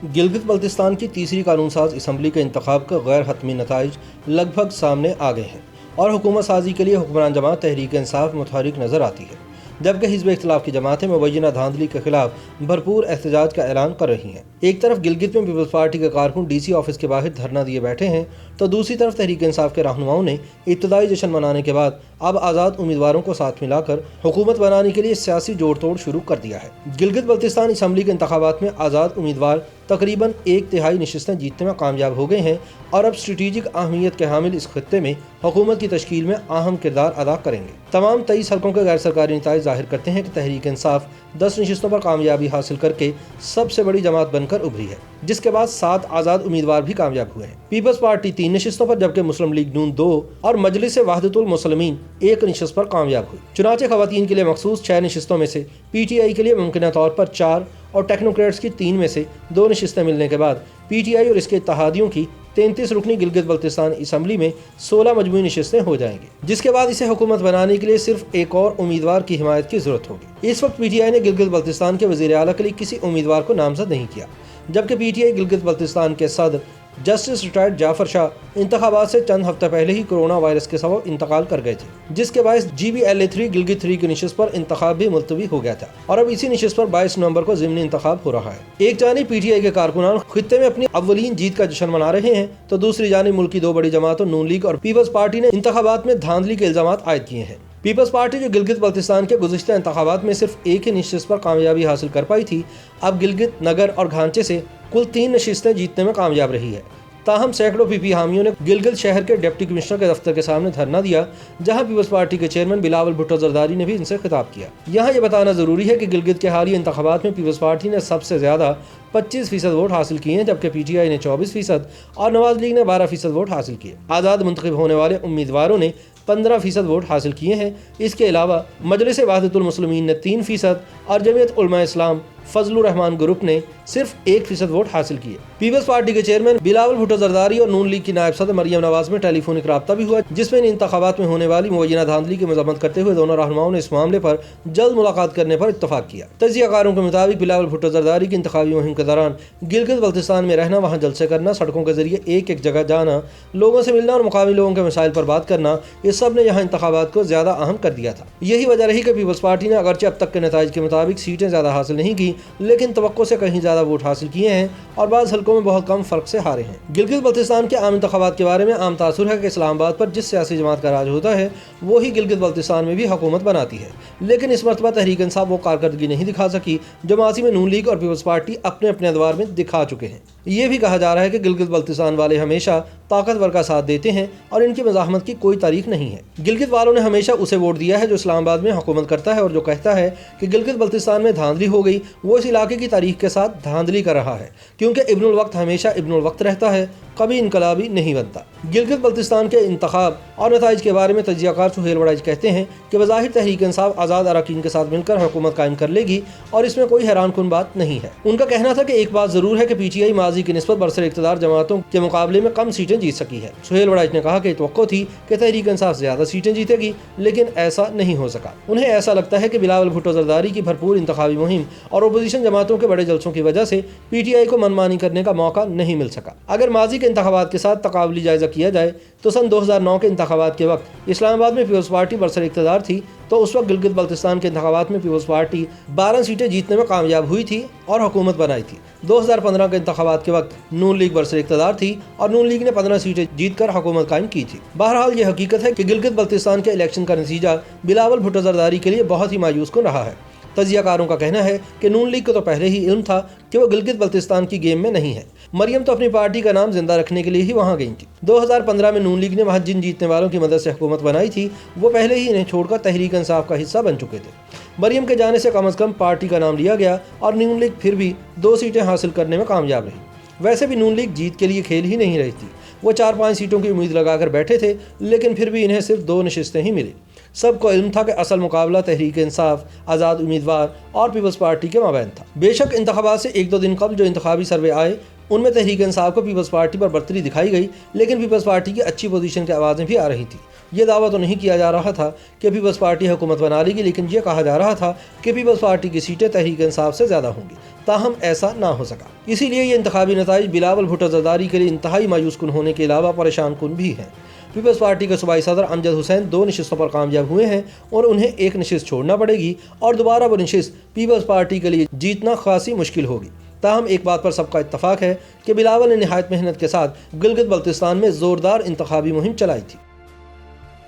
گلگت بلتستان کی تیسری قانون ساز اسمبلی کے انتخاب کا غیر حتمی نتائج لگ بھگ سامنے آ گئے ہیں اور حکومت سازی کے لیے حکمران جماعت تحریک انصاف متحرک نظر آتی ہے، جبکہ حزب اختلاف کی جماعتیں مبینہ دھاندلی کے خلاف بھرپور احتجاج کا اعلان کر رہی ہیں۔ ایک طرف گلگت میں پیپلز پارٹی کے کارکن ڈی سی آفس کے باہر دھرنا دیے بیٹھے ہیں تو دوسری طرف تحریک انصاف کے رہنماؤں نے ابتدائی جشن منانے کے بعد اب آزاد امیدواروں کو ساتھ ملا کر حکومت بنانے کے لیے سیاسی جوڑ توڑ شروع کر دیا ہے۔ گلگت بلتستان اسمبلی کے انتخابات میں آزاد امیدوار تقریباً 1/3 نشستیں جیتنے میں کامیاب ہو گئے ہیں اور اب اسٹریٹجک اہمیت کے حامل اس خطے میں حکومت کی تشکیل میں اہم کردار ادا کریں گے۔ تمام 23 حلقوں کے غیر سرکاری نتائج ظاہر کرتے ہیں کہ تحریک انصاف 10 نشستوں پر کامیابی حاصل کر کے سب سے بڑی جماعت بن کر ابھری ہے، جس کے بعد 7 آزاد امیدوار بھی کامیاب ہوئے ہیں۔ پیپلز پارٹی 3 نشستوں پر جبکہ مسلم لیگ نون 2 اور مجلس وحدت المسلمین 1 نشست پر کامیاب ہوئی۔ چنانچہ خواتین کے لیے مخصوص 6 نشستوں میں سے پی ٹی آئی کے لیے ممکنہ طور پر 4 اور ٹیکنوکریٹس کی 3 میں سے 2 نشستیں ملنے کے بعد پی ٹی آئی اور اس کے اتحادیوں کی 33 رکنی گلگت بلتستان اسمبلی میں 16 مجموعی نشستیں ہو جائیں گی، جس کے بعد اسے حکومت بنانے کے لیے صرف ایک اور امیدوار کی حمایت کی ضرورت ہوگی۔ اس وقت پی ٹی آئی نے گلگت بلتستان کے وزیر اعلیٰ کے لیے کسی امیدوار کو نامزد نہیں کیا، جبکہ P T I Gilgit Baltistan کے صدر جسٹس ریٹائرڈ جعفر شاہ انتخابات سے چند ہفتہ پہلے ہی کورونا وائرس کے سبب انتقال کر گئے تھے، جس کے باعث GBLA3 گلگت 3 کی نشست پر انتخاب بھی ملتوی ہو گیا تھا اور اب اسی نشست پر 22 نومبر کو ضمنی انتخاب ہو رہا ہے۔ ایک جانب پی ٹی آئی کے کارکنان خطے میں اپنی اولین جیت کا جشن منا رہے ہیں تو دوسری جانب ملک کی 2 بڑی جماعتوں نون لیگ اور پیپلز پارٹی نے انتخابات میں دھاندلی کے الزامات عائد کیے ہیں۔ پیپلز پارٹی جو گلگت بلتستان کے گزشتہ انتخابات میں صرف ایک ہی نشست پر کامیابی حاصل کر پائی تھی، اب گلگت نگر اور گھانچے سے کل 3 نشستیں جیتنے میں کامیاب رہی ہے۔ تاہم سینکڑوں پی پی حامیوں نے گلگت شہر کے ڈپٹی کمشنر کے دفتر کے سامنے دھرنا دیا، جہاں پیپلز پارٹی کے چیئرمین بلاول بھٹو زرداری نے بھی ان سے خطاب کیا۔ یہاں یہ بتانا ضروری ہے کہ گلگت کے حالیہ انتخابات میں پیپلز پارٹی نے سب سے زیادہ 25% ووٹ حاصل کیے ہیں، جبکہ پی ٹی آئی نے 24% اور نواز لیگ نے 12% ووٹ حاصل کیے۔ آزاد منتخب ہونے والے امیدواروں نے 15% ووٹ حاصل کیے ہیں۔ اس کے علاوہ مجلس وحدت المسلمین نے 3% اور جمعیت علماء اسلام فضل الرحمان گروپ نے صرف 1% ووٹ حاصل کیے۔ پیپلز پارٹی کے چیئرمین بلاول بھٹو زرداری اور نون لیگ کی نائب صدر مریم نواز میں ٹیلی فونک رابطہ بھی ہوا، جس میں ان انتخابات میں ہونے والی مبینہ دھاندلی کی مذمت کرتے ہوئے دونوں رہنماؤں نے اس معاملے پر جلد ملاقات کرنے پر اتفاق کیا۔ تجزیہ کاروں کے مطابق بلاول بھٹو زرداری کی انتخابی مہم کے دوران گلگت بلتستان میں رہنا، وہاں جلسے کرنا، سڑکوں کے ذریعے ایک ایک جگہ جانا، لوگوں سے ملنا اور مقامی لوگوں کے مسائل پر بات کرنا، یہ سب نے یہاں انتخابات کو زیادہ اہم کر دیا تھا۔ یہی وجہ رہی کہ پیپلز پارٹی نے اگرچہ اب تک کے نتائج کے مطابق سیٹیں زیادہ حاصل نہیں کی، لیکن توقع سے کہیں زیادہ ووٹ حاصل کیے ہیں اور بعض حلقوں میں بہت کم فرق سے ہارے ہیں۔ گلگت بلتستان کے عام انتخابات کے بارے میں عام تاثر ہے کہ اسلام آباد پر جس سیاسی جماعت کا راج ہوتا ہے وہی گلگت بلتستان میں بھی حکومت بناتی ہے، لیکن اس مرتبہ تحریک انصاف وہ کارکردگی نہیں دکھا سکی جو ماضی میں نون لیگ اور پیپلز پارٹی اپنے اپنے ادوار میں دکھا چکے ہیں۔ یہ بھی کہا جا رہا ہے کہ گلگت بلتستان والے ہمیشہ طاقتور کا ساتھ دیتے ہیں اور ان کی مزاحمت کی کوئی تاریخ نہیں ہے۔ گلگت والوں نے ہمیشہ اسے ووٹ دیا ہے جو اسلام آباد میں حکومت کرتا ہے اور جو کہتا ہے کہ گلگت بلتستان میں دھاندلی ہو گئی، وہ اس علاقے کی تاریخ کے ساتھ دھاندلی کر رہا ہے، کیونکہ ابن الوقت ہمیشہ ابن الوقت رہتا ہے، کبھی انقلابی نہیں بنتا۔ گلگت بلتستان کے انتخاب اور نتائج کے بارے میں تجزیہ کار سہیل وڑائچ کہتے ہیں کہ بظاہر تحریک انصاف آزاد اراکین کے ساتھ مل کر حکومت قائم کر لے گی اور اس میں کوئی حیران کن بات نہیں ہے۔ ان کا کہنا تھا کہ ایک بات ضرور ہے کہ پی ٹی آئی ماضی کی نسبت برسر اقتدار جماعتوں کے مقابلے میں کم سیٹیں جیت سکی ہے۔ سہیل وڑائچ نے کہا کہ توقع تھی کہ تحریک انصاف زیادہ سیٹیں جیتے گی، لیکن ایسا نہیں ہو سکا۔ انہیں ایسا لگتا ہے کہ بلاول بھٹو زرداری کی بھرپور انتخابی مہم اور اپوزیشن جماعتوں کے بڑے جلسوں کی وجہ سے پی ٹی آئی کو منمانی کرنے کا موقع نہیں مل سکا۔ اگر ماضی کے انتخابات کے ساتھ تقابلی جائزہ کیا جائے تو سن 2009 کے انتخابات کے وقت اسلام آباد میں پیپلز پارٹی برسر اقتدار تھی، تو اس وقت گلگت بلتستان کے انتخابات میں پیپلز پارٹی 12 سیٹیں جیتنے میں کامیاب ہوئی تھی اور حکومت بنائی تھی۔ 2015 کے انتخابات کے وقت نون لیگ برسر اقتدار تھی اور نون لیگ نے 15 سیٹیں جیت کر حکومت قائم کی تھی۔ بہرحال یہ حقیقت ہے کہ گلگت بلتستان کے الیکشن کا نتیجہ بلاول بھٹو زرداری کے لیے بہت ہی مایوس کن رہا ہے۔ تجزیہ کاروں کا کہنا ہے کہ نون لیگ کو تو پہلے ہی علم تھا کہ وہ گلگت بلتستان کی گیم میں نہیں ہے۔ مریم تو اپنی پارٹی کا نام زندہ رکھنے کے لیے ہی وہاں گئی تھی۔ 2015 میں نون لیگ نے وہاں جن جیتنے والوں کی مدد سے حکومت بنائی تھی وہ پہلے ہی انہیں چھوڑ کر تحریک انصاف کا حصہ بن چکے تھے۔ مریم کے جانے سے کم از کم پارٹی کا نام لیا گیا اور نون لیگ پھر بھی 2 سیٹیں حاصل کرنے میں کامیاب رہی۔ ویسے بھی نون لیگ جیت کے لیے کھیل ہی نہیں رہی تھی، وہ 4-5 سیٹوں کی امید لگا کر بیٹھے تھے، لیکن پھر بھی انہیں صرف 2 نشستیں ہی ملی۔ سب کو علم تھا کہ اصل مقابلہ تحریک انصاف، آزاد امیدوار اور پیپلز پارٹی کے مابین تھا۔ بے شک انتخابات سے 1-2 دن قبل جو انتخابی سروے آئے ان میں تحریک انصاف کو پیپلز پارٹی پر برتری دکھائی گئی، لیکن پیپلز پارٹی کی اچھی پوزیشن کی آوازیں بھی آ رہی تھی۔ یہ دعویٰ تو نہیں کیا جا رہا تھا کہ پیپلز پارٹی حکومت بنا لے گی، لیکن یہ کہا جا رہا تھا کہ پیپلز پارٹی کی سیٹیں تحریک انصاف سے زیادہ ہوں گی، تاہم ایسا نہ ہو سکا۔ اسی لیے یہ انتخابی نتائج بلاول بھٹو زرداری کے لیے انتہائی مایوس کن ہونے کے علاوہ پریشان کن بھی ہیں۔ پیپلز پارٹی کے صوبائی صدر امجد حسین 2 نشستوں پر کامیاب ہوئے ہیں اور انہیں 1 نشست چھوڑنا پڑے گی اور دوبارہ وہ نشست پیپلز پارٹی کے لیے جیتنا خاصی مشکل ہوگی۔ تاہم ایک بات پر سب کا اتفاق ہے کہ بلاول نے نہایت محنت کے ساتھ گلگت بلتستان میں زوردار انتخابی مہم چلائی تھی۔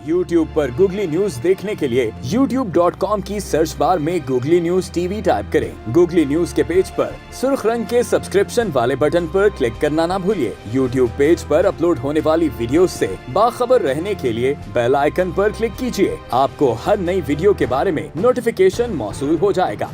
YouTube پر گوگلی نیوز دیکھنے کے لیے youtube.com کی سرچ بار میں googly news T V type کریں۔ گوگلی نیوز کے پیج پر سرخ رنگ کے سبسکرپشن والے بٹن پر کلک کرنا نہ بھولیے۔ YouTube پیج پر اپلوڈ ہونے والی ویڈیوز سے باخبر رہنے کے لیے بیل آئیکن پر کلک کیجیے۔ آپ کو ہر نئی ویڈیو کے بارے میں نوٹیفیکیشن موصول ہو جائے گا۔